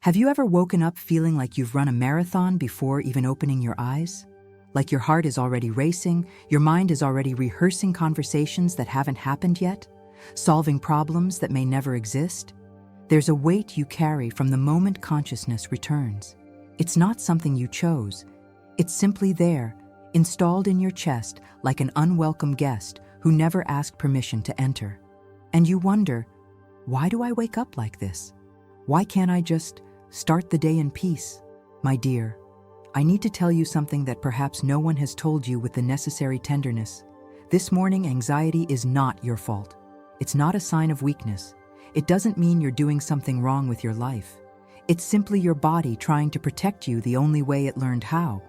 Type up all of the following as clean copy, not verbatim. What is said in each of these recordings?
Have you ever woken up feeling like you've run a marathon before even opening your eyes? Like your heart is already racing, your mind is already rehearsing conversations that haven't happened yet, solving problems that may never exist? There's a weight you carry from the moment consciousness returns. It's not something you chose. It's simply there, installed in your chest like an unwelcome guest who never asked permission to enter. And you wonder, why do I wake up like this? Why can't I just start the day in peace? My dear, I need to tell you something that perhaps no one has told you with the necessary tenderness. This morning, anxiety is not your fault. It's not a sign of weakness. It doesn't mean you're doing something wrong with your life. It's simply your body trying to protect you the only way it learned how.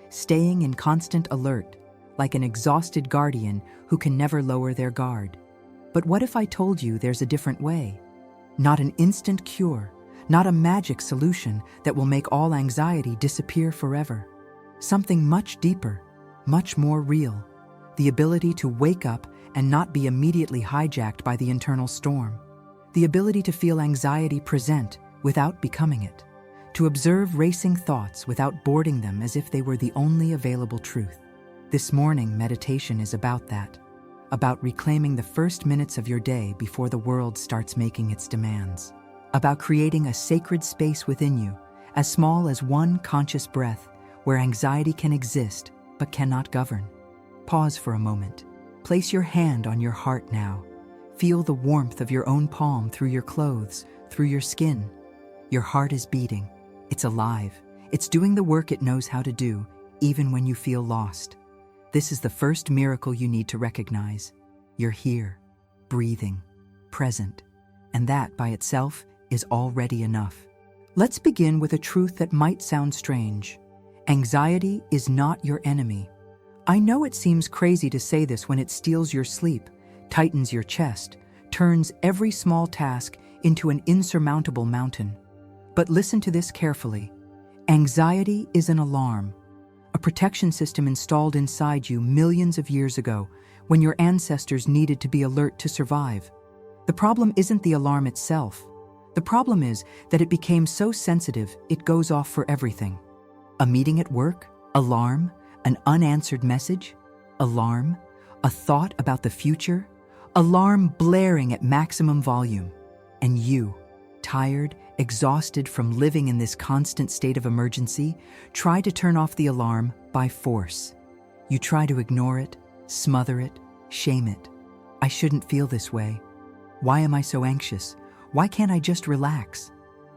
Staying in constant alert, like an exhausted guardian who can never lower their guard. But what if I told you there's a different way? Not an instant cure, not a magic solution that will make all anxiety disappear forever. Something much deeper, much more real. The ability to wake up and not be immediately hijacked by the internal storm. The ability to feel anxiety present without becoming it. To observe racing thoughts without boarding them as if they were the only available truth. This morning, meditation is about that. About reclaiming the first minutes of your day before the world starts making its demands. About creating a sacred space within you, as small as one conscious breath, where anxiety can exist but cannot govern. Pause for a moment. Place your hand on your heart now. Feel the warmth of your own palm through your clothes, through your skin. Your heart is beating. It's alive. It's doing the work it knows how to do, even when you feel lost. This is the first miracle you need to recognize. You're here, breathing, present, and that by itself is already enough. Let's begin with a truth that might sound strange. Anxiety is not your enemy. I know it seems crazy to say this when it steals your sleep, tightens your chest, turns every small task into an insurmountable mountain. But listen to this carefully. Anxiety is an alarm, a protection system installed inside you millions of years ago when your ancestors needed to be alert to survive. The problem isn't the alarm itself. The problem is that it became so sensitive it goes off for everything. A meeting at work? Alarm? An unanswered message? Alarm? A thought about the future? Alarm blaring at maximum volume. And you, tired, exhausted from living in this constant state of emergency, try to turn off the alarm by force. You try to ignore it, smother it, shame it. I shouldn't feel this way. Why am I so anxious? Why can't I just relax?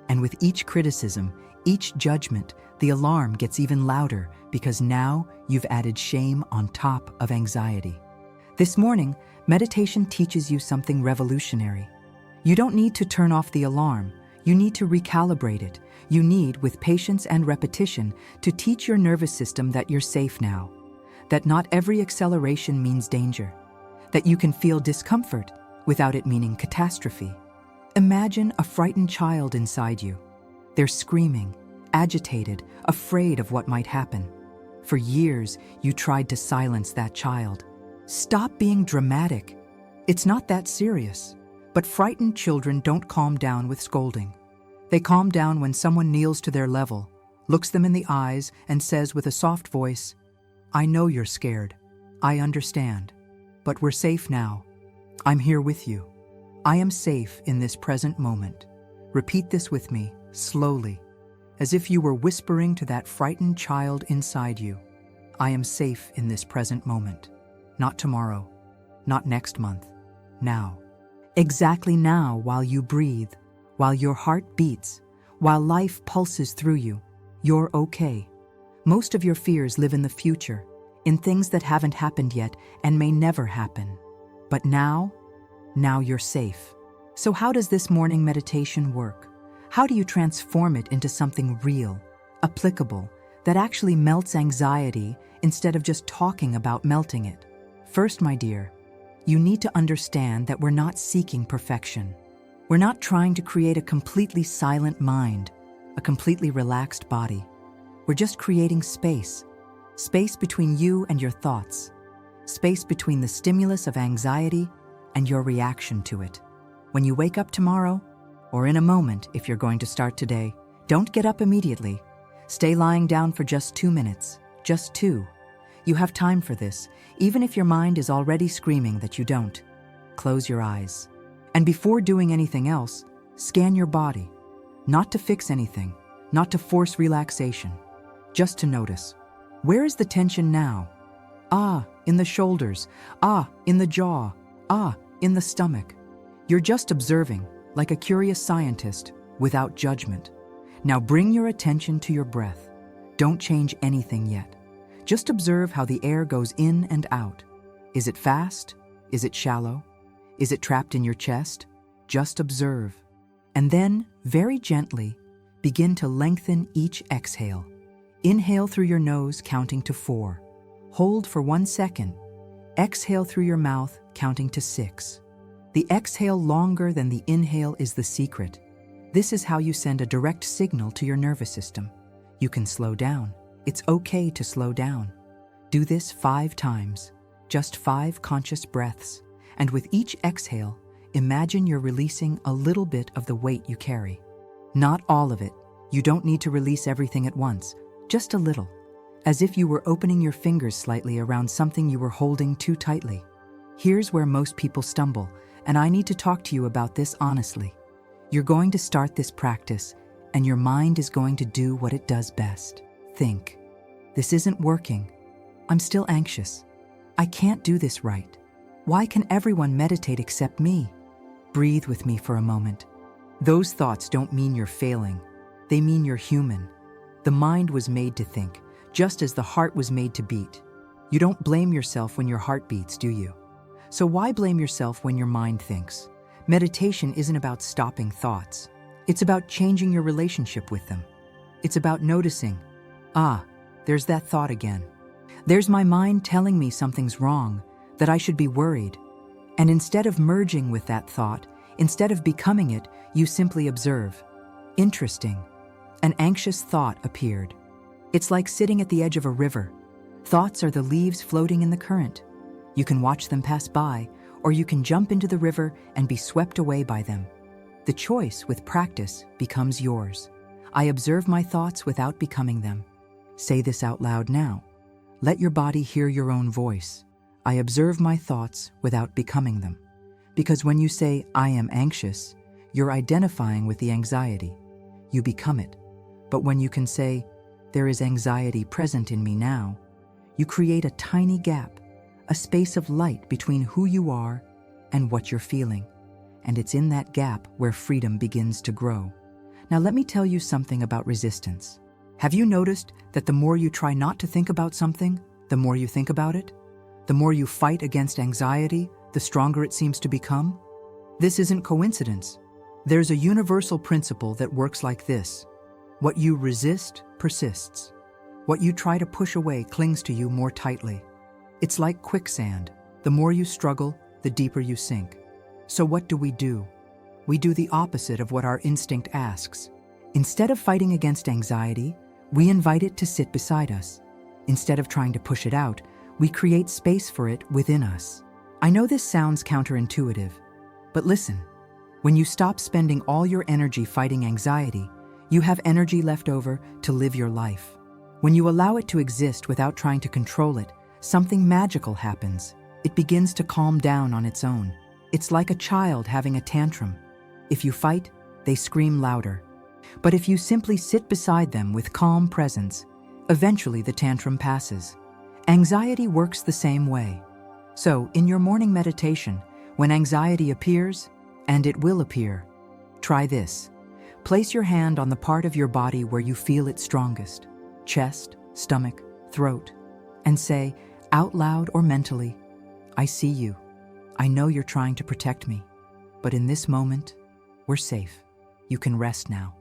And with each criticism, each judgment, the alarm gets even louder because now you've added shame on top of anxiety. This morning, meditation teaches you something revolutionary. You don't need to turn off the alarm. You need to recalibrate it. You need, with patience and repetition, to teach your nervous system that you're safe now. That not every acceleration means danger. That you can feel discomfort without it meaning catastrophe. Imagine a frightened child inside you. They're screaming, agitated, afraid of what might happen. For years, you tried to silence that child. Stop being dramatic. It's not that serious. But frightened children don't calm down with scolding. They calm down when someone kneels to their level, looks them in the eyes, and says with a soft voice, "I know you're scared. I understand. But we're safe now. I'm here with you. I am safe in this present moment." Repeat this with me, slowly, as if you were whispering to that frightened child inside you. I am safe in this present moment. Not tomorrow, not next month, now. Exactly now, while you breathe, while your heart beats, while life pulses through you, you're okay. Most of your fears live in the future, in things that haven't happened yet and may never happen. But now you're safe. So how does this morning meditation work? How do you transform it into something real, applicable, that actually melts anxiety instead of just talking about melting it? First, my dear, you need to understand that we're not seeking perfection. We're not trying to create a completely silent mind, a completely relaxed body. We're just creating space. Space between you and your thoughts. Space between the stimulus of anxiety and your reaction to it. When you wake up tomorrow, or in a moment if you're going to start today, Don't get up immediately. Stay lying down for just 2 minutes. Just 2. You have time for this, even if your mind is already screaming that you don't. Close your eyes. And before doing anything else, scan your body. Not to fix anything, not to force relaxation, just to notice. Where is the tension now? Ah, in the shoulders. Ah, in the jaw. Ah, in the stomach. You're just observing, like a curious scientist, without judgment. Now bring your attention to your breath. Don't change anything yet. Just observe how the air goes in and out. Is it fast? Is it shallow? Is it trapped in your chest? Just observe. And then, very gently, begin to lengthen each exhale. Inhale through your nose, counting to 4. Hold for 1 second. Exhale through your mouth, counting to 6. The exhale longer than the inhale is the secret. This is how you send a direct signal to your nervous system. You can slow down. It's okay to slow down. Do this 5 times, just 5 conscious breaths. And with each exhale, imagine you're releasing a little bit of the weight you carry. Not all of it. You don't need to release everything at once, just a little. As if you were opening your fingers slightly around something you were holding too tightly. Here's where most people stumble, and I need to talk to you about this honestly. You're going to start this practice, and your mind is going to do what it does best. Think. This isn't working. I'm still anxious. I can't do this right. Why can everyone meditate except me? Breathe with me for a moment. Those thoughts don't mean you're failing. They mean you're human. The mind was made to think, just as the heart was made to beat. You don't blame yourself when your heart beats, do you? So why blame yourself when your mind thinks? Meditation isn't about stopping thoughts. It's about changing your relationship with them. It's about noticing, there's that thought again. There's my mind telling me something's wrong, that I should be worried. And instead of merging with that thought, instead of becoming it, you simply observe. Interesting. An anxious thought appeared. It's like sitting at the edge of a river. Thoughts are the leaves floating in the current. You can watch them pass by, or you can jump into the river and be swept away by them. The choice, with practice, becomes yours. I observe my thoughts without becoming them. Say this out loud now. Let your body hear your own voice. I observe my thoughts without becoming them. Because when you say, I am anxious, you're identifying with the anxiety. You become it. But when you can say, there is anxiety present in me now, you create a tiny gap, a space of light between who you are and what you're feeling. And it's in that gap where freedom begins to grow. Now let me tell you something about resistance. Have you noticed that the more you try not to think about something, the more you think about it? The more you fight against anxiety, the stronger it seems to become? This isn't coincidence. There's a universal principle that works like this. What you resist persists. What you try to push away clings to you more tightly. It's like quicksand. The more you struggle, the deeper you sink. So what do? We do the opposite of what our instinct asks. Instead of fighting against anxiety, we invite it to sit beside us. Instead of trying to push it out, we create space for it within us. I know this sounds counterintuitive, but listen. When you stop spending all your energy fighting anxiety, you have energy left over to live your life. When you allow it to exist without trying to control it, something magical happens. It begins to calm down on its own. It's like a child having a tantrum. If you fight, they scream louder. But if you simply sit beside them with calm presence, eventually the tantrum passes. Anxiety works the same way. So, in your morning meditation, when anxiety appears, and it will appear, try this. Place your hand on the part of your body where you feel it strongest, chest, stomach, throat, and say, out loud or mentally, I see you. I know you're trying to protect me, but in this moment, we're safe. You can rest now.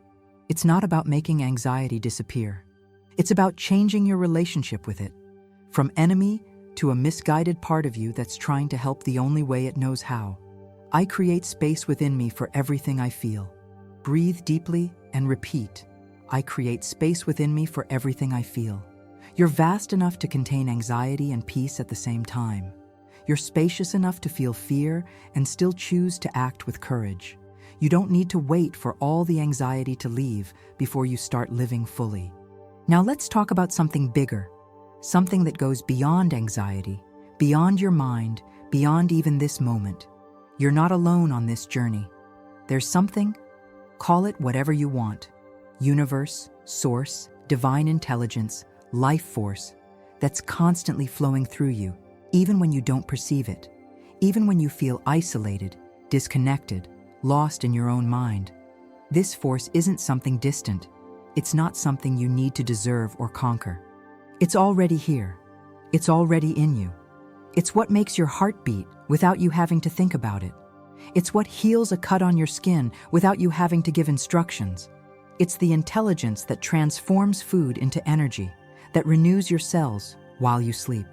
It's not about making anxiety disappear. It's about changing your relationship with it, from enemy to a misguided part of you that's trying to help the only way it knows how. I create space within me for everything I feel. Breathe deeply and repeat. I create space within me for everything I feel. You're vast enough to contain anxiety and peace at the same time. You're spacious enough to feel fear and still choose to act with courage. You don't need to wait for all the anxiety to leave before you start living fully. Now let's talk about something bigger, something that goes beyond anxiety, beyond your mind, beyond even this moment. You're not alone on this journey. There's something, call it whatever you want, universe, source, divine intelligence, life force, that's constantly flowing through you, even when you don't perceive it, even when you feel isolated, disconnected, lost in your own mind. This force isn't something distant. It's not something you need to deserve or conquer. It's already here. It's already in you. It's what makes your heart beat without you having to think about it. It's what heals a cut on your skin without you having to give instructions. It's the intelligence that transforms food into energy, that renews your cells while you sleep.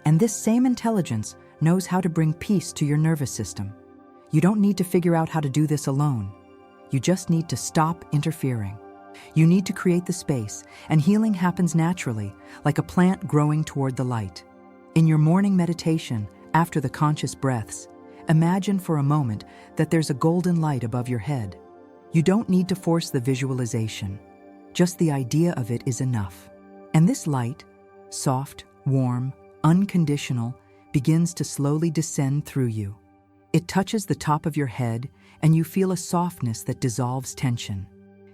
And this same intelligence knows how to bring peace to your nervous system. You don't need to figure out how to do this alone. You just need to stop interfering. You need to create the space, and healing happens naturally, like a plant growing toward the light. In your morning meditation, after the conscious breaths, imagine for a moment that there's a golden light above your head. You don't need to force the visualization. Just the idea of it is enough. And this light, soft, warm, unconditional, begins to slowly descend through you. It touches the top of your head, and you feel a softness that dissolves tension.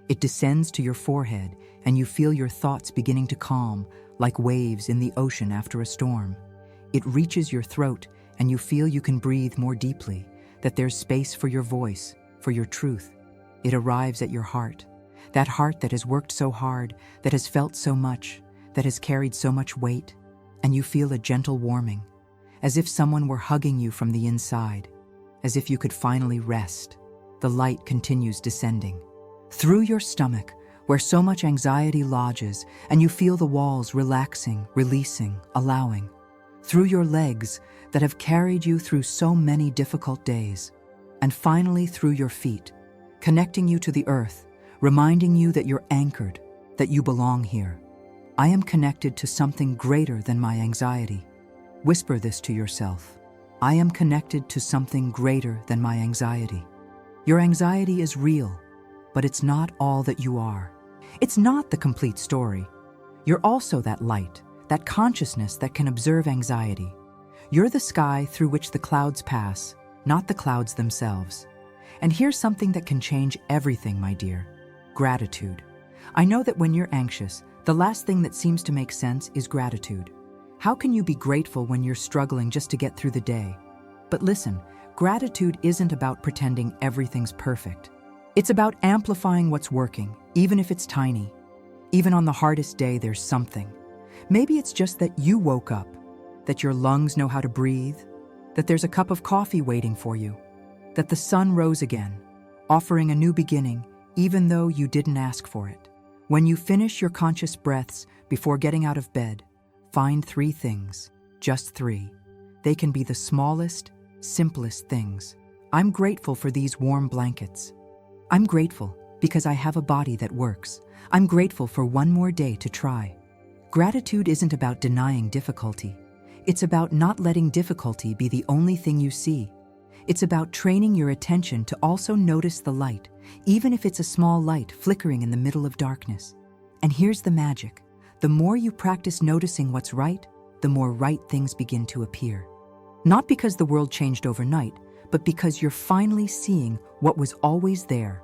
It descends to your forehead, and you feel your thoughts beginning to calm, like waves in the ocean after a storm. It reaches your throat, and you feel you can breathe more deeply, that there's space for your voice, for your truth. It arrives at your heart, that heart that has worked so hard, that has felt so much, that has carried so much weight, and you feel a gentle warming, as if someone were hugging you from the inside, as if you could finally rest. The light continues descending through your stomach, where so much anxiety lodges, and you feel the walls relaxing, releasing, allowing. Through your legs that have carried you through so many difficult days, and finally through your feet, connecting you to the earth, reminding you that you're anchored, that you belong here. I am connected to something greater than my anxiety. Whisper this to yourself. I am connected to something greater than my anxiety. Your anxiety is real, but it's not all that you are. It's not the complete story. You're also that light, that consciousness that can observe anxiety. You're the sky through which the clouds pass, not the clouds themselves. And here's something that can change everything, my dear. Gratitude. I know that when you're anxious, the last thing that seems to make sense is gratitude. How can you be grateful when you're struggling just to get through the day? But listen, gratitude isn't about pretending everything's perfect. It's about amplifying what's working, even if it's tiny. Even on the hardest day, there's something. Maybe it's just that you woke up, that your lungs know how to breathe, that there's a cup of coffee waiting for you, that the sun rose again, offering a new beginning, even though you didn't ask for it. When you finish your conscious breaths before getting out of bed, find 3 things, just 3. They can be the smallest, simplest things. I'm grateful for these warm blankets. I'm grateful because I have a body that works. I'm grateful for one more day to try. Gratitude isn't about denying difficulty. It's about not letting difficulty be the only thing you see. It's about training your attention to also notice the light, even if it's a small light flickering in the middle of darkness. And here's the magic. The more you practice noticing what's right, the more right things begin to appear. Not because the world changed overnight, but because you're finally seeing what was always there.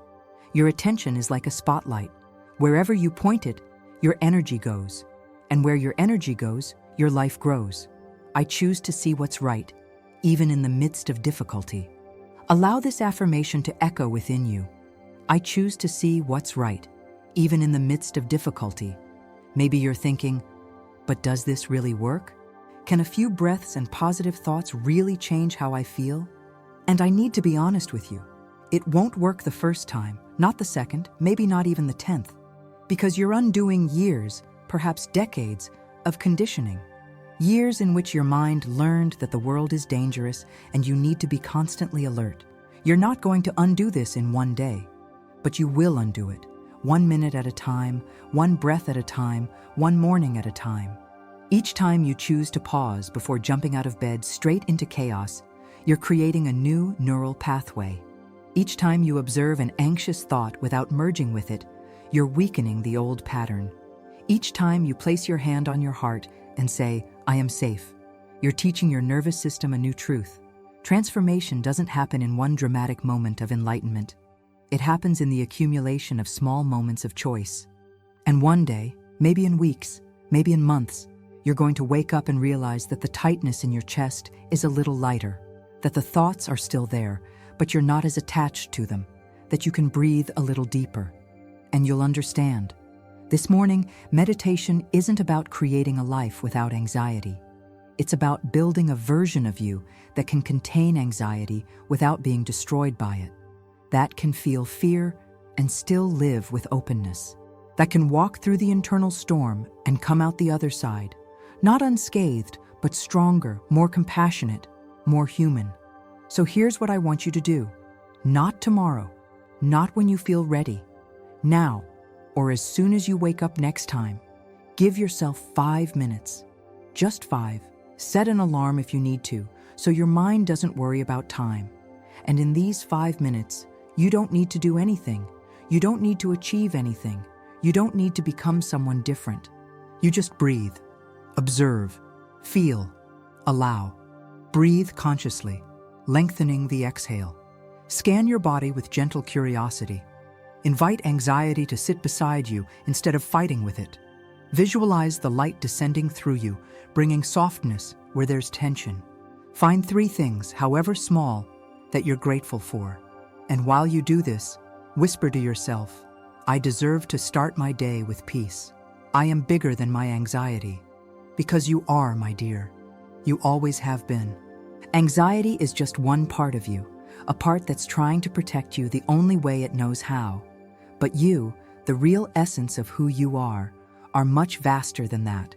Your attention is like a spotlight. Wherever you point it, your energy goes. And where your energy goes, your life grows. I choose to see what's right, even in the midst of difficulty. Allow this affirmation to echo within you. I choose to see what's right, even in the midst of difficulty. Maybe you're thinking, but does this really work? Can a few breaths and positive thoughts really change how I feel? And I need to be honest with you. It won't work the first time, not the second, maybe not even the 10th, because you're undoing years, perhaps decades, of conditioning. Years in which your mind learned that the world is dangerous and you need to be constantly alert. You're not going to undo this in one day, but you will undo it, 1 minute at a time, 1 breath at a time, 1 morning at a time. Each time you choose to pause before jumping out of bed straight into chaos, you're creating a new neural pathway. Each time you observe an anxious thought without merging with it, you're weakening the old pattern. Each time you place your hand on your heart and say, "I am safe," you're teaching your nervous system a new truth. Transformation doesn't happen in one dramatic moment of enlightenment. It happens in the accumulation of small moments of choice. And one day, maybe in weeks, maybe in months, you're going to wake up and realize that the tightness in your chest is a little lighter, that the thoughts are still there, but you're not as attached to them, that you can breathe a little deeper. And you'll understand. This morning, meditation isn't about creating a life without anxiety. It's about building a version of you that can contain anxiety without being destroyed by it, that can feel fear and still live with openness, that can walk through the internal storm and come out the other side, not unscathed, but stronger, more compassionate, more human. So here's what I want you to do. Not tomorrow, not when you feel ready. Now, or as soon as you wake up next time, give yourself 5 minutes. Just 5. Set an alarm if you need to, so your mind doesn't worry about time. And in these 5 minutes, you don't need to do anything. You don't need to achieve anything. You don't need to become someone different. You just breathe, observe, feel, allow. Breathe consciously, lengthening the exhale. Scan your body with gentle curiosity. Invite anxiety to sit beside you instead of fighting with it. Visualize the light descending through you, bringing softness where there's tension. Find 3 things, however small, that you're grateful for. And while you do this, whisper to yourself, "I deserve to start my day with peace. I am bigger than my anxiety." Because you are, my dear. You always have been. Anxiety is just one part of you, a part that's trying to protect you the only way it knows how. But you, the real essence of who you are much vaster than that.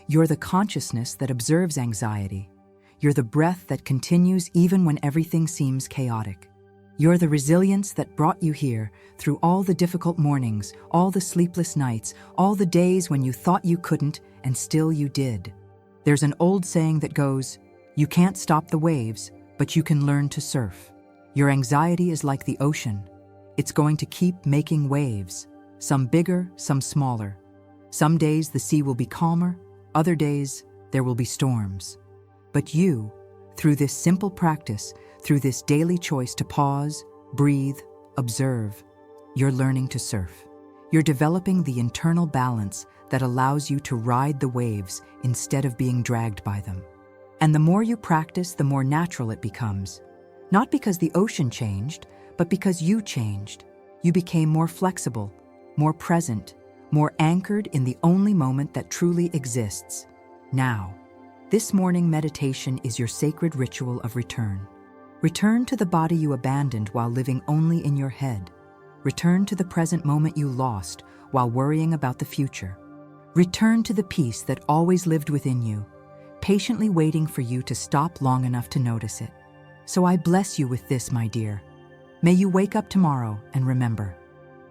You're the consciousness that observes anxiety. You're the breath that continues even when everything seems chaotic. You're the resilience that brought you here through all the difficult mornings, all the sleepless nights, all the days when you thought you couldn't and still you did. There's an old saying that goes, "You can't stop the waves, but you can learn to surf." Your anxiety is like the ocean. It's going to keep making waves, some bigger, some smaller. Some days the sea will be calmer, other days there will be storms. But you, through this simple practice, through this daily choice to pause, breathe, observe, you're learning to surf. You're developing the internal balance that allows you to ride the waves instead of being dragged by them. And the more you practice, the more natural it becomes. Not because the ocean changed, but because you changed. You became more flexible, more present, more anchored in the only moment that truly exists, now. This morning meditation is your sacred ritual of return. Return to the body you abandoned while living only in your head. Return to the present moment you lost while worrying about the future. Return to the peace that always lived within you, patiently waiting for you to stop long enough to notice it. So I bless you with this, my dear. May you wake up tomorrow and remember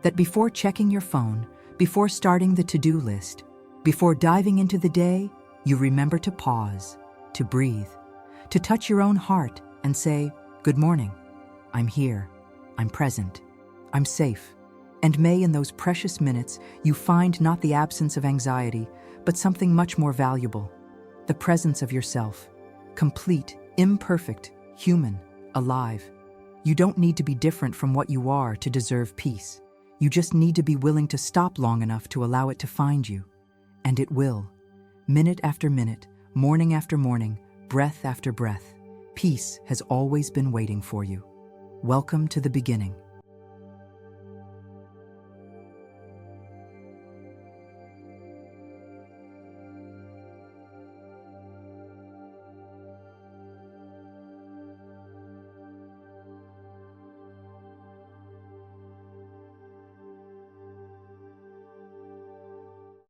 that before checking your phone, before starting the to-do list, before diving into the day, you remember to pause, to breathe, to touch your own heart and say, "Good morning. I'm here. I'm present. I'm safe." And may in those precious minutes you find not the absence of anxiety, but something much more valuable, the presence of yourself, complete, imperfect, human, alive. You don't need to be different from what you are to deserve peace. You just need to be willing to stop long enough to allow it to find you. And it will. Minute after minute, morning after morning, breath after breath, peace has always been waiting for you. Welcome to the beginning.